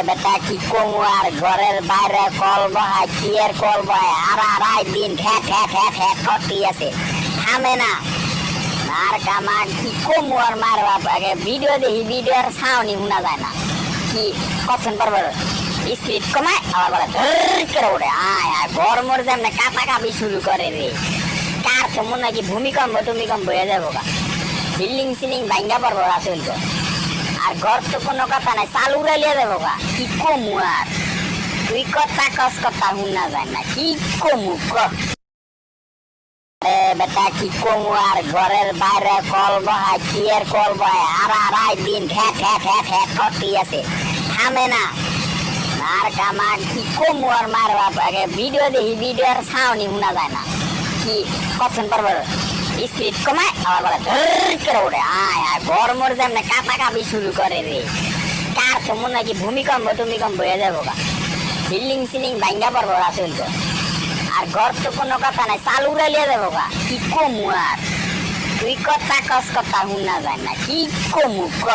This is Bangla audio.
বেটা কি কমু আর ঘরের বাইরে কল বহায় কি এর কল বহায় আড়াই দিন ঠ্যাক ঠ্যাক ঠ্যাক ঠ্যাক করতেই আছে, থামে না। আর কামা কি কমু আর মার বাপ আগে ভিডিও দেখি, ভিডিওর সাউন্ডই শোনা যায় না। কি কখন পর স্পিড কমায় আবার বলে ধর করে ওঠে, আয় আয় গরমর যেমন কাপাকাপি শুরু করে রে। কার তো মনে হয় কি ভূমিকম্প টুমিকম্প হয়ে যাবো গা, বিল্ডিং সিলিং ভাঙ্গা পড়বো রাতুল তো। আর ঘর তো কোনো কথা নাই, চাল উড়াইলিয়ে যাবো গা। কি কমু আর তুই কথা কস কথা শুনা যায় না, কি কমু ক। বেটা কি কমু আর ঘরের বাইরে কল বহায় কি এর কল বহায় আড়াই দিন ঠ্যাক ঠ্যাক ঠ্যাক ঠ্যাক করতেই আছে, থামে না। আর কামা কি কমু আর মার বাপ আগে ভিডিও দেখি, ভিডিওর সাউন্ডই শোনা যায় না। কি কখন পর স্পিড কমায় আবার বলে ধর করে ওঠে, আয় আয় গরমর যেমন কাপাকাপি শুরু করে রে। কার তো মনে হয় কি ভূমিকম্প টুমিকম্প হয়ে যাবো গা, বিল্ডিং সিলিং ভাঙ্গা পড়বো রাতুল তো। আর ঘর তো কোনো কথা নাই, চাল উড়াইলিয়ে যাবো গা। কি কমু আর তুই কথা কস কথা শোনা যায় না, কি কমু ক।